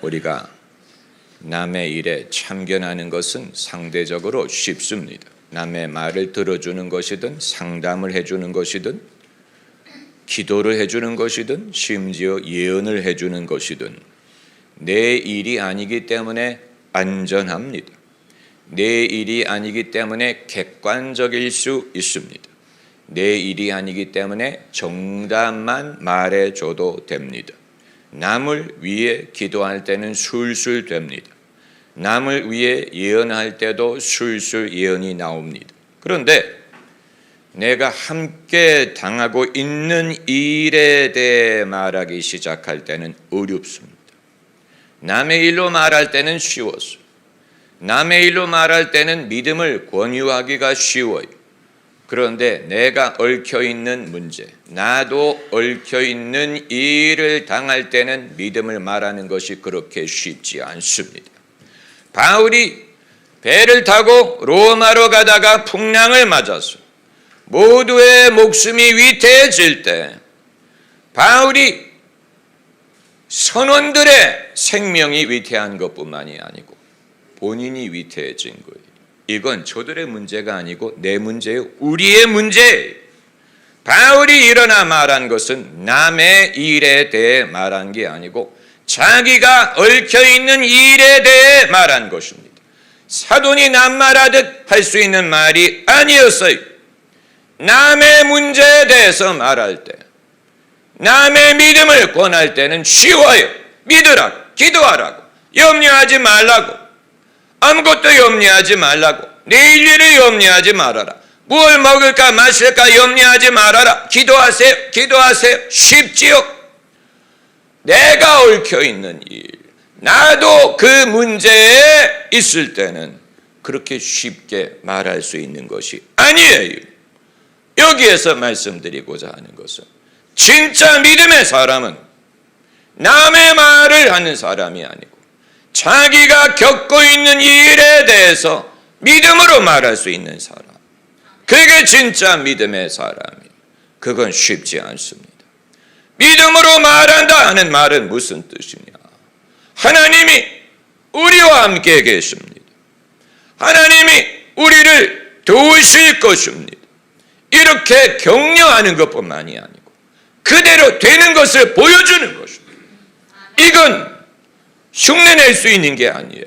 우리가 남의 일에 참견하는 것은 상대적으로 쉽습니다. 남의 말을 들어주는 것이든 상담을 해주는 것이든 기도를 해주는 것이든 심지어 예언을 해주는 것이든 내 일이 아니기 때문에 안전합니다. 내 일이 아니기 때문에 객관적일 수 있습니다. 내 일이 아니기 때문에 정답만 말해줘도 됩니다. 남을 위해 기도할 때는 술술 됩니다. 남을 위해 예언할 때도 술술 예언이 나옵니다. 그런데 내가 함께 당하고 있는 일에 대해 말하기 시작할 때는 어렵습니다. 남의 일로 말할 때는 쉬웠어요. 남의 일로 말할 때는 믿음을 권유하기가 쉬워요. 그런데 내가 얽혀있는 문제, 나도 얽혀있는 일을 당할 때는 믿음을 말하는 것이 그렇게 쉽지 않습니다. 바울이 배를 타고 로마로 가다가 풍랑을 맞았어요. 모두의 목숨이 위태해질 때 바울이 선원들의 생명이 위태한 것뿐만이 아니고 본인이 위태해진 거예요. 이건 저들의 문제가 아니고 내 문제예요. 우리의 문제예요. 바울이 일어나 말한 것은 남의 일에 대해 말한 게 아니고 자기가 얽혀있는 일에 대해 말한 것입니다. 사돈이 낱말하듯 할 수 있는 말이 아니었어요. 남의 문제에 대해서 말할 때, 남의 믿음을 권할 때는 쉬워요. 믿으라고, 기도하라고, 염려하지 말라고, 아무것도 염려하지 말라고, 내일 일을 염려하지 말아라, 무엇을 먹을까 마실까 염려하지 말아라, 기도하세요, 기도하세요. 쉽지요? 내가 얽혀있는 일, 나도 그 문제에 있을 때는 그렇게 쉽게 말할 수 있는 것이 아니에요. 여기에서 말씀드리고자 하는 것은 진짜 믿음의 사람은 남의 말을 하는 사람이 아니고 자기가 겪고 있는 일에 대해서 믿음으로 말할 수 있는 사람, 그게 진짜 믿음의 사람이에요. 그건 쉽지 않습니다. 믿음으로 말한다 하는 말은 무슨 뜻이냐? 하나님이 우리와 함께 계십니다. 하나님이 우리를 도우실 것입니다. 이렇게 격려하는 것뿐만이 아니고 그대로 되는 것을 보여주는 것입니다. 이건 흉내낼 수 있는 게 아니에요.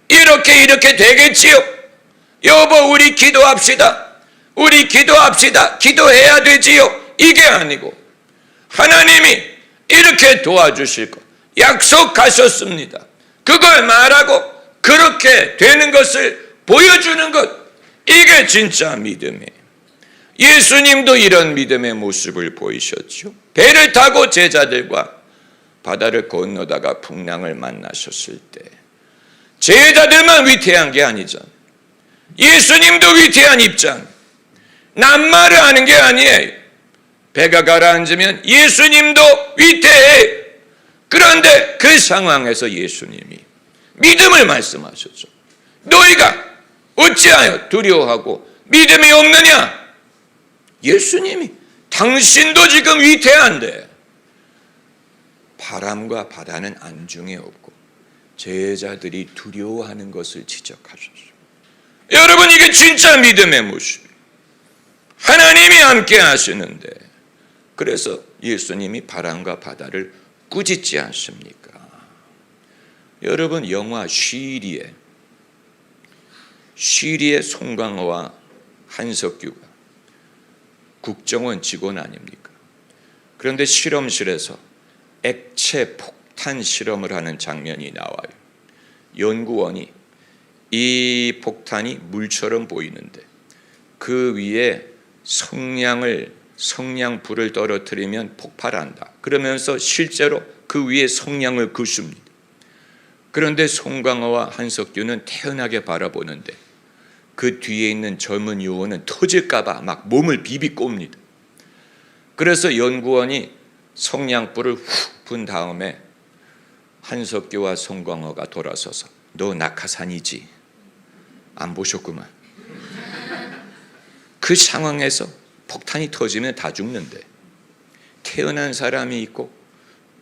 이렇게 되겠지요? 여보, 우리 기도합시다. 우리 기도합시다. 기도해야 되지요? 이게 아니고 하나님이 이렇게 도와주실 것 약속하셨습니다. 그걸 말하고 그렇게 되는 것을 보여주는 것, 이게 진짜 믿음이에요. 예수님도 이런 믿음의 모습을 보이셨죠. 배를 타고 제자들과 바다를 건너다가 풍랑을 만나셨을 때 제자들만 위태한 게 아니잖아요. 예수님도 위태한 입장, 낱말을 하는 게 아니에요. 배가 가라앉으면 예수님도 위태해. 그런데 그 상황에서 예수님이 믿음을 말씀하셨죠. 너희가 어찌하여 두려워하고 믿음이 없느냐? 예수님이 당신도 지금 위태한데 바람과 바다는 안중에 없고 제자들이 두려워하는 것을 지적하셨어요. 여러분, 이게 진짜 믿음의 모습이에요. 하나님이 함께 하시는데 그래서 예수님이 바람과 바다를 꾸짖지 않습니까? 여러분, 영화 쉬리의 송강호와 한석규가 국정원 직원 아닙니까? 그런데 실험실에서 액체 폭탄 실험을 하는 장면이 나와요. 연구원이 이 폭탄이 물처럼 보이는데 그 위에 성냥불을 떨어뜨리면 폭발한다. 그러면서 실제로 그 위에 성냥을 긋습니다. 그런데 송강호와 한석규는 태연하게 바라보는데 그 뒤에 있는 젊은 요원은 터질까봐 막 몸을 비비꼽니다. 그래서 연구원이 성냥불을 훅 분 다음에 한석규와 송강호가 돌아서서 너 낙하산이지? 안 보셨구만. 그 상황에서 폭탄이 터지면 다 죽는데 태어난 사람이 있고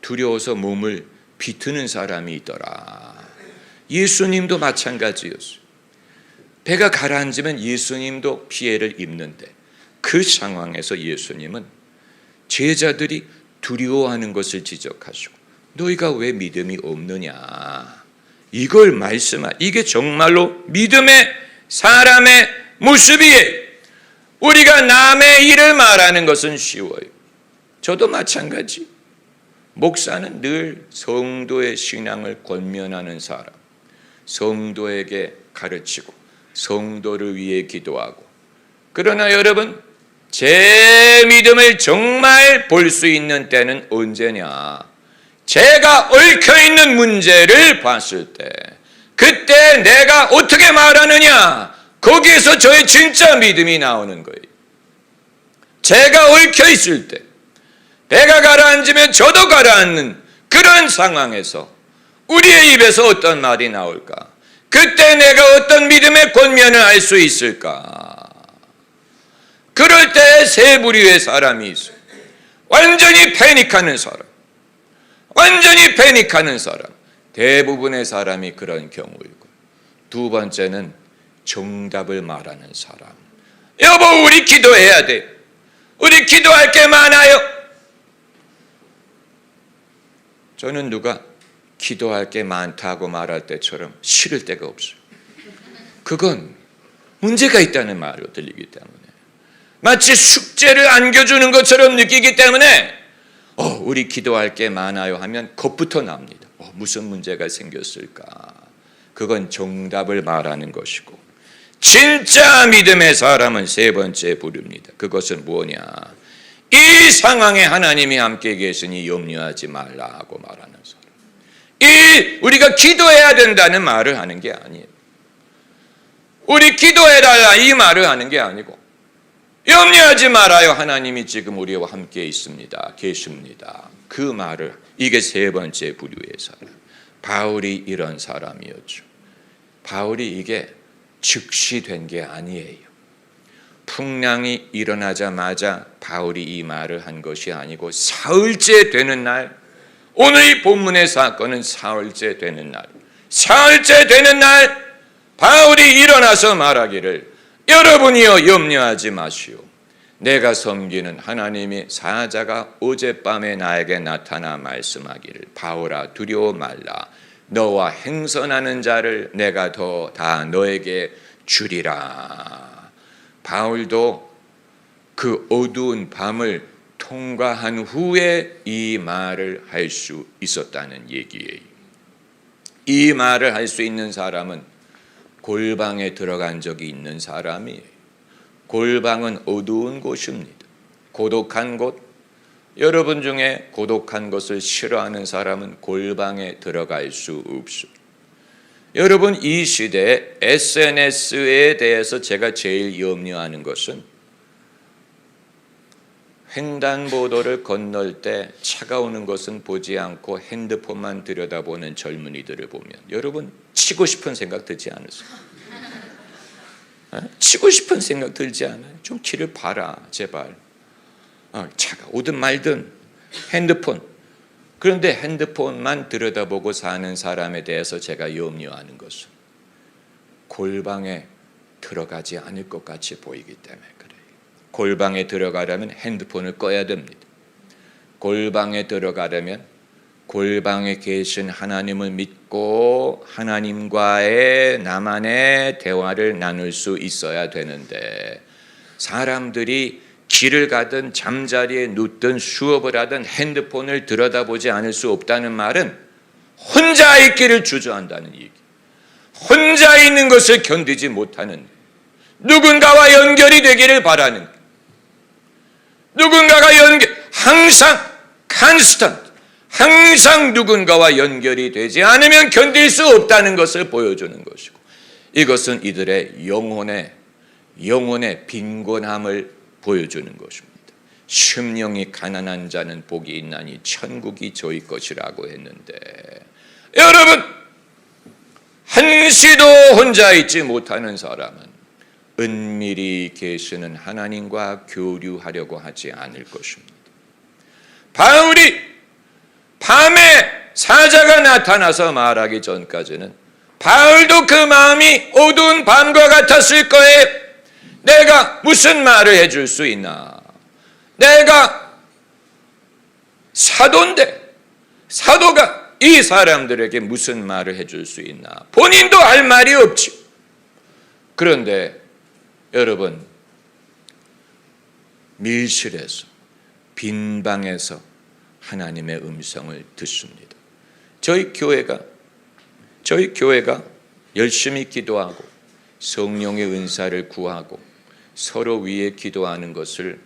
두려워서 몸을 비트는 사람이 있더라. 예수님도 마찬가지였어요. 배가 가라앉으면 예수님도 피해를 입는데 그 상황에서 예수님은 제자들이 두려워하는 것을 지적하시고 너희가 왜 믿음이 없느냐 이걸 이게 정말로 믿음의 사람의 모습이에요. 우리가 남의 일을 말하는 것은 쉬워요. 저도 마찬가지. 목사는 늘 성도의 신앙을 권면하는 사람, 성도에게 가르치고 성도를 위해 기도하고. 그러나 여러분, 제 믿음을 정말 볼 수 있는 때는 언제냐? 제가 얽혀있는 문제를 봤을 때, 그때 내가 어떻게 말하느냐? 거기에서 저의 진짜 믿음이 나오는 거예요. 제가 얽혀있을 때, 배가 가라앉으면 저도 가라앉는 그런 상황에서 우리의 입에서 어떤 말이 나올까? 그때 내가 어떤 믿음의 권면을 할 수 있을까? 그럴 때 세 부류의 사람이 있어요. 완전히 패닉하는 사람. 완전히 패닉하는 사람. 대부분의 사람이 그런 경우이고, 두 번째는 정답을 말하는 사람. 여보, 우리 기도해야 돼. 우리 기도할 게 많아요. 저는 누가 기도할 게 많다고 말할 때처럼 싫을 때가 없어요. 그건 문제가 있다는 말로 들리기 때문에, 마치 숙제를 안겨주는 것처럼 느끼기 때문에 우리 기도할 게 많아요 하면 겁부터 납니다. 무슨 문제가 생겼을까? 그건 정답을 말하는 것이고, 진짜 믿음의 사람은 세 번째 부릅니다. 그것은 뭐냐? 이 상황에 하나님이 함께 계시니 염려하지 말라고 말하는 사람. 우리가 기도해야 된다는 말을 하는 게 아니에요. 우리 기도해달라 이 말을 하는 게 아니고, 염려하지 말아요. 하나님이 지금 우리와 함께 있습니다. 계십니다. 그 말을, 이게 세 번째 부류의 사람. 바울이 이런 사람이었죠. 바울이 이게 즉시 된 게 아니에요. 풍랑이 일어나자마자 바울이 이 말을 한 것이 아니고 사흘째 되는 날, 오늘 이 본문의 사건은 사흘째 되는 날, 사흘째 되는 날 바울이 일어나서 말하기를, 여러분이여 염려하지 마시오. 내가 섬기는 하나님의 사자가 어젯밤에 나에게 나타나 말씀하기를, 바울아 두려워 말라. 너와 행선하는 자를 내가 더 다 너에게 주리라. 바울도 그 어두운 밤을 통과한 후에 이 말을 할 수 있었다는 얘기예요. 이 말을 할 수 있는 사람은 골방에 들어간 적이 있는 사람이에요. 골방은 어두운 곳입니다. 고독한 곳. 여러분 중에 고독한 것을 싫어하는 사람은 골방에 들어갈 수 없습니다. 여러분, 이 시대에 SNS에 대해서 제가 제일 염려하는 것은, 횡단보도를 건널 때 차가 오는 것은 보지 않고 핸드폰만 들여다보는 젊은이들을 보면 여러분 치고 싶은 생각 들지 않으세요? 치고 싶은 생각 들지 않아요? 좀 길을 봐라 제발. 차가 오든 말든 핸드폰. 그런데 핸드폰만 들여다보고 사는 사람에 대해서 제가 염려하는 것은 골방에 들어가지 않을 것 같이 보이기 때문에 그래요. 골방에 들어가려면 핸드폰을 꺼야 됩니다. 골방에 들어가려면 골방에 계신 하나님을 믿고 하나님과의 나만의 대화를 나눌 수 있어야 되는데, 사람들이 길을 가든 잠자리에 눕든 수업을 하든 핸드폰을 들여다보지 않을 수 없다는 말은 혼자 있기를 주저한다는 얘기. 혼자 있는 것을 견디지 못하는, 누군가와 연결이 되기를 바라는, 누군가가 항상 constant, 항상 누군가와 연결이 되지 않으면 견딜 수 없다는 것을 보여주는 것이고, 이것은 이들의 영혼의 빈곤함을 보여주는 것입니다. 심령이 가난한 자는 복이 있나니 천국이 저희 것이라고 했는데, 여러분, 한시도 혼자 있지 못하는 사람은 은밀히 계시는 하나님과 교류하려고 하지 않을 것입니다. 바울이 밤에 사자가 나타나서 말하기 전까지는 바울도 그 마음이 어두운 밤과 같았을 거예요. 내가 무슨 말을 해줄 수 있나? 내가 사도인데 사도가 이 사람들에게 무슨 말을 해줄 수 있나? 본인도 할 말이 없지. 그런데 여러분, 밀실에서 빈 방에서 하나님의 음성을 듣습니다. 저희 교회가 열심히 기도하고 성령의 은사를 구하고 서로 위해 기도하는 것을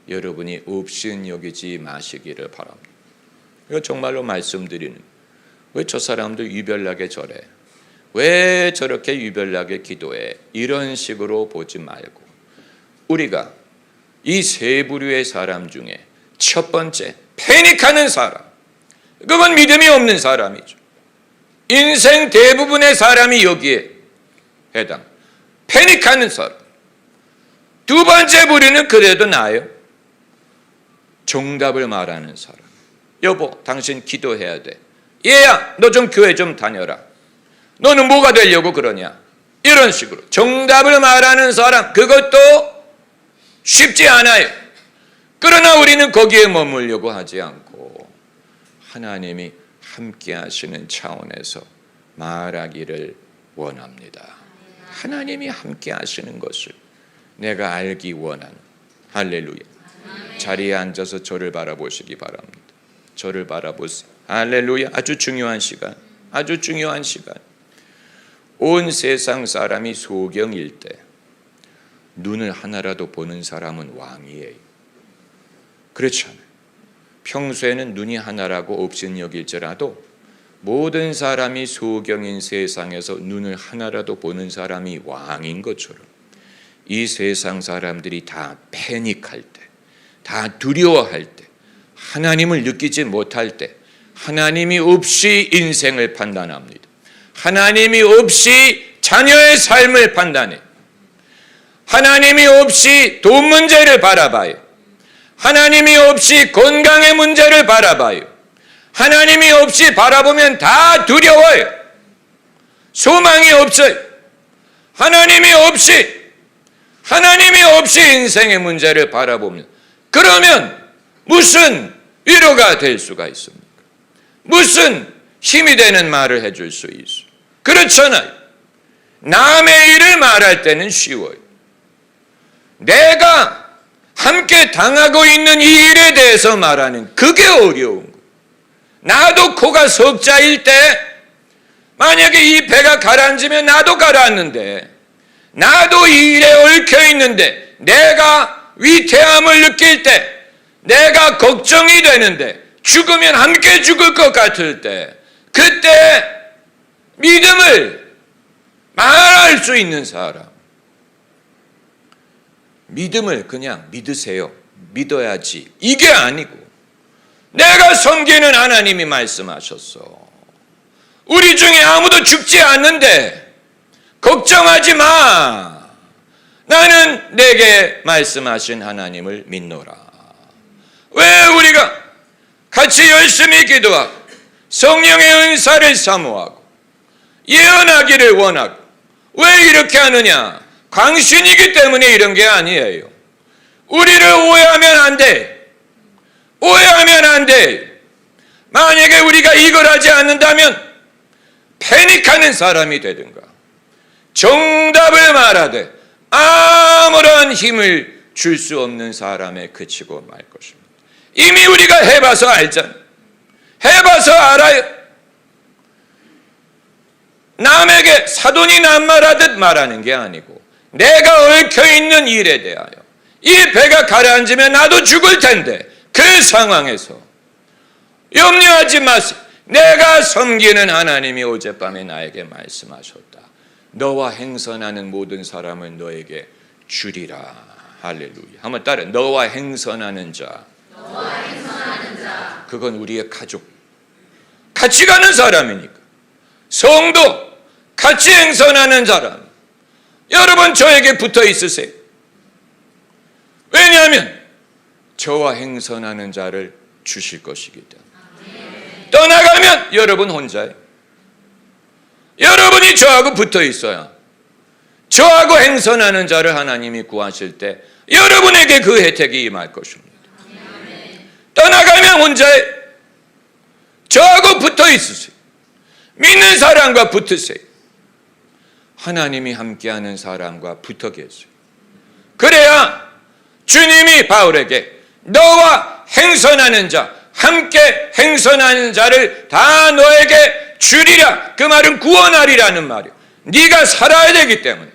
여러분이 없인 여기지 마시기를 바랍니다. 이거 정말로 말씀드리는, 왜 저 사람들 유별나게 저래? 왜 저렇게 유별나게 기도해? 이런 식으로 보지 말고, 우리가 이 세 부류의 사람 중에 첫 번째, 패닉하는 사람, 그건 믿음이 없는 사람이죠. 인생 대부분의 사람이 여기에 해당. 패닉하는 사람. 두 번째 부류는 그래도 나아요. 정답을 말하는 사람. 여보, 당신 기도해야 돼. 얘야, 너 좀 교회 좀 다녀라. 너는 뭐가 되려고 그러냐? 이런 식으로 정답을 말하는 사람, 그것도 쉽지 않아요. 그러나 우리는 거기에 머물려고 하지 않고 하나님이 함께 하시는 차원에서 말하기를 원합니다. 하나님이 함께 하시는 것을 내가 알기 원하는. 할렐루야. 자리에 앉아서 저를 바라보시기 바랍니다. 저를 바라보세요. 할렐루야. 아주 중요한 시간. 아주 중요한 시간. 온 세상 사람이 소경일 때 눈을 하나라도 보는 사람은 왕이에요. 그렇잖아요. 평소에는 눈이 하나라고 없인 여길지라도 모든 사람이 소경인 세상에서 눈을 하나라도 보는 사람이 왕인 것처럼 이 세상 사람들이 다 패닉할 때, 다 두려워할 때, 하나님을 느끼지 못할 때 하나님이 없이 인생을 판단합니다. 하나님이 없이 자녀의 삶을 판단해. 하나님이 없이 돈 문제를 바라봐요. 하나님이 없이 건강의 문제를 바라봐요. 하나님이 없이 바라보면 다 두려워요. 소망이 없어요. 하나님이 없이 인생의 문제를 바라보면, 그러면 무슨 위로가 될 수가 있습니까? 무슨 힘이 되는 말을 해줄 수 있어? 그렇잖아요. 남의 일을 말할 때는 쉬워요. 내가 함께 당하고 있는 이 일에 대해서 말하는, 그게 어려운 거예요. 나도 코가 석자일 때, 만약에 이 배가 가라앉으면 나도 가라앉는데, 나도 이 일에 얽혀 있는데, 내가 위태함을 느낄 때, 내가 걱정이 되는데, 죽으면 함께 죽을 것 같을 때, 그때 믿음을 말할 수 있는 사람, 믿음을 그냥 믿으세요. 믿어야지. 이게 아니고, 내가 섬기는 하나님이 말씀하셨어. 우리 중에 아무도 죽지 않는데 걱정하지 마. 나는 내게 말씀하신 하나님을 믿노라. 왜 우리가 같이 열심히 기도하고 성령의 은사를 사모하고 예언하기를 원하고, 왜 이렇게 하느냐? 광신이기 때문에 이런 게 아니에요. 우리를 오해하면 안 돼. 오해하면 안 돼. 만약에 우리가 이걸 하지 않는다면 패닉하는 사람이 되든가, 정답을 말하되 아무런 힘을 줄 수 없는 사람에 그치고 말 것입니다. 이미 우리가 해봐서 알잖아요. 해봐서 알아요. 남에게 사돈이 낱말하듯 말하는 게 아니고, 내가 얽혀있는 일에 대하여 이 배가 가라앉으면 나도 죽을 텐데, 그 상황에서 염려하지 마세요. 내가 섬기는 하나님이 어젯밤에 나에게 말씀하셨다. 너와 행선하는 모든 사람을 너에게 주리라. 할렐루야. 한번 따라. 너와 행선하는 자. 그건 우리의 가족, 같이 가는 사람이니까. 성도, 같이 행선하는 사람. 여러분, 저에게 붙어 있으세요. 왜냐하면 저와 행선하는 자를 주실 것이기 때문에. 떠나가면 떠나가면 여러분 혼자예요. 여러분이 저하고 붙어 있어야 저하고 행선하는 자를 하나님이 구하실 때 여러분에게 그 혜택이 임할 것입니다. 떠나가면 혼자예요. 저하고 붙어 있으세요. 믿는 사람과 붙으세요. 하나님이 함께하는 사람과 붙어 계세요. 그래야 주님이 바울에게 너와 행선하는 자, 함께 행선하는 자를 다 너에게 주리라. 그 말은 구원하리라는 말이에요. 네가 살아야 되기 때문에,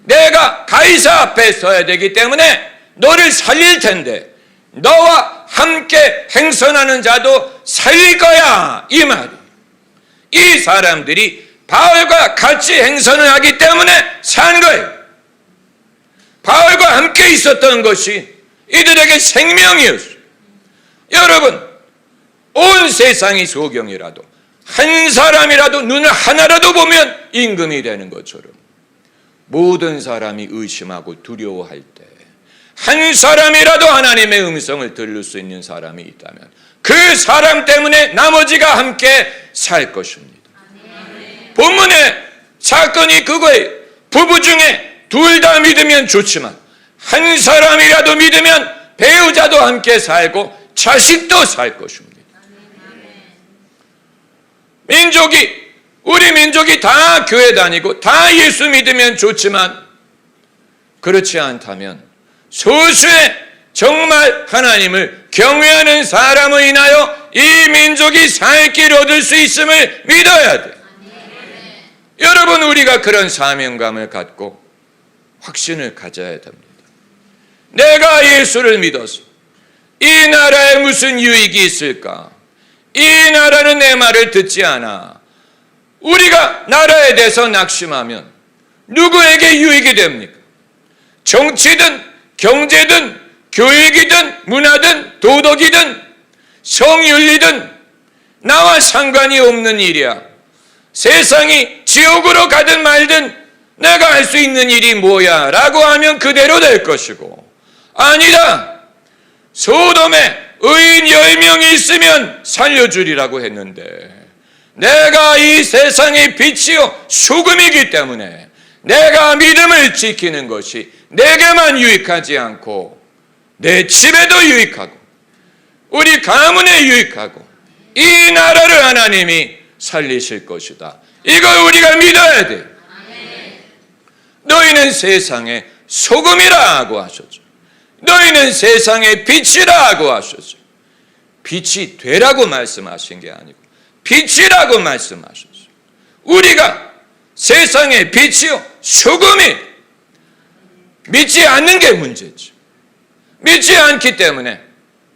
내가 가이사 앞에 서야 되기 때문에 너를 살릴 텐데 너와 함께 행선하는 자도 살릴 거야, 이 말이에요. 이 사람들이 바울과 같이 행선을 하기 때문에 산 거예요. 바울과 함께 있었던 것이 이들에게 생명이었어요. 여러분, 온 세상이 소경이라도 한 사람이라도 눈을 하나라도 보면 임금이 되는 것처럼 모든 사람이 의심하고 두려워할 때 한 사람이라도 하나님의 음성을 들을 수 있는 사람이 있다면 그 사람 때문에 나머지가 함께 살 것입니다. 본문의 사건이 그거예요. 부부 중에 둘 다 믿으면 좋지만 한 사람이라도 믿으면 배우자도 함께 살고 자식도 살 것입니다. 우리 민족이 다 교회 다니고 다 예수 믿으면 좋지만 그렇지 않다면 소수의 정말 하나님을 경외하는 사람을 인하여 이 민족이 살 길을 얻을 수 있음을 믿어야 돼요. 여러분, 우리가 그런 사명감을 갖고 확신을 가져야 됩니다. 내가 예수를 믿어서 이 나라에 무슨 유익이 있을까? 이 나라는 내 말을 듣지 않아. 우리가 나라에 대해서 낙심하면 누구에게 유익이 됩니까? 정치든 경제든 교육이든 문화든 도덕이든 성윤리든 나와 상관이 없는 일이야. 세상이 지옥으로 가든 말든 내가 할 수 있는 일이 뭐야? 라고 하면 그대로 될 것이고, 아니다, 소돔에 의인 10명이 있으면 살려주리라고 했는데 내가 이 세상의 빛이요 소금이기 때문에 내가 믿음을 지키는 것이 내게만 유익하지 않고 내 집에도 유익하고 우리 가문에 유익하고 이 나라를 하나님이 살리실 것이다. 이걸 우리가 믿어야 돼. 너희는 세상의 소금이라고 하셨죠. 너희는 세상의 빛이라고 하셨죠. 빛이 되라고 말씀하신 게 아니고 빛이라고 말씀하셨죠. 우리가 세상의 빛이요 소금이 믿지 않는 게 문제죠. 믿지 않기 때문에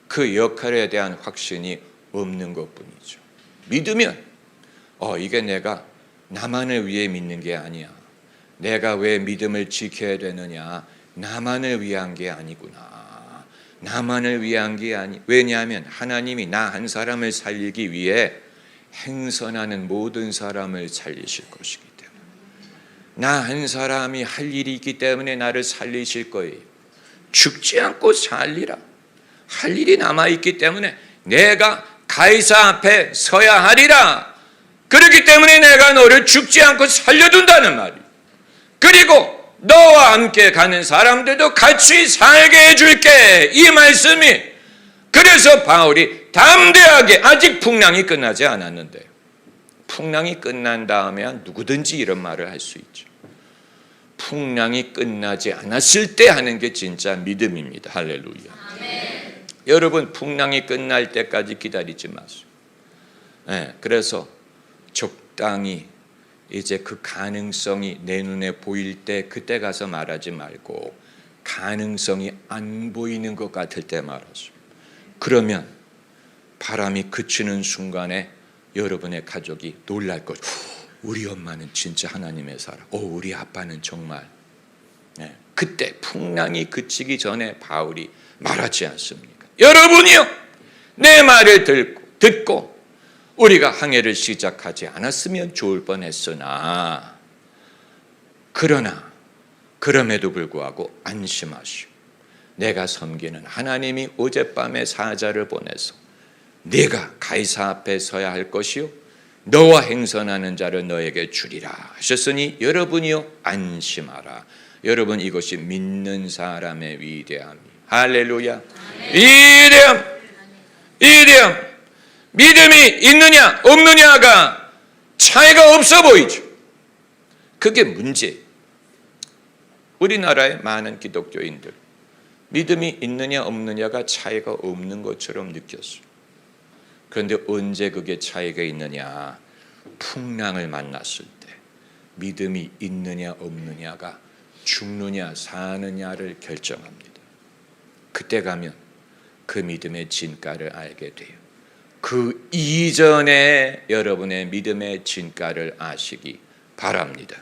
그 역할에 대한 확신이 없는 것뿐이죠. 믿으면 이게 내가 나만을 위해 믿는 게 아니야. 내가 왜 믿음을 지켜야 되느냐? 나만을 위한 게 아니구나. 나만을 위한 게 왜냐하면 하나님이 나 한 사람을 살리기 위해 행선하는 모든 사람을 살리실 것이기 때문에 나 한 사람이 할 일이 있기 때문에 나를 살리실 거예요. 죽지 않고 살리라. 할 일이 남아있기 때문에 내가 가이사 앞에 서야 하리라. 그렇기 때문에 내가 너를 죽지 않고 살려둔다는 말이에요. 그리고 너와 함께 가는 사람들도 같이 살게 해줄게. 이 말씀이, 그래서 바울이 담대하게, 아직 풍랑이 끝나지 않았는데, 풍랑이 끝난 다음에 누구든지 이런 말을 할 수 있죠. 풍랑이 끝나지 않았을 때 하는 게 진짜 믿음입니다. 할렐루야. 아멘. 여러분, 풍랑이 끝날 때까지 기다리지 마세요. 그래서 적당히 이제 그 가능성이 내 눈에 보일 때 그때 가서 말하지 말고 가능성이 안 보이는 것 같을 때 말하죠. 그러면 바람이 그치는 순간에 여러분의 가족이 놀랄 거죠. 우리 엄마는 진짜 하나님의 사람. 우리 아빠는 정말. 그때 풍랑이 그치기 전에 바울이 말하지 않습니까? 여러분이요, 내 말을 듣고 우리가 항해를 시작하지 않았으면 좋을 뻔했으나 그러나 그럼에도 불구하고 안심하시오. 내가 섬기는 하나님이 어젯밤에 사자를 보내서 네가 가이사 앞에 서야 할 것이요 너와 행선하는 자를 너에게 주리라 하셨으니 여러분이요 안심하라. 여러분 이것이 믿는 사람의 위대함이. 할렐루야. 위대함. 믿음이 있느냐 없느냐가 차이가 없어 보이죠. 그게 문제. 우리나라의 많은 기독교인들 믿음이 있느냐 없느냐가 차이가 없는 것처럼 느꼈어요. 그런데 언제 그게 차이가 있느냐? 풍랑을 만났을 때 믿음이 있느냐 없느냐가 죽느냐 사느냐를 결정합니다. 그때 가면 그 믿음의 진가를 알게 돼요. 그 이전에 여러분의 믿음의 진가를 아시기 바랍니다.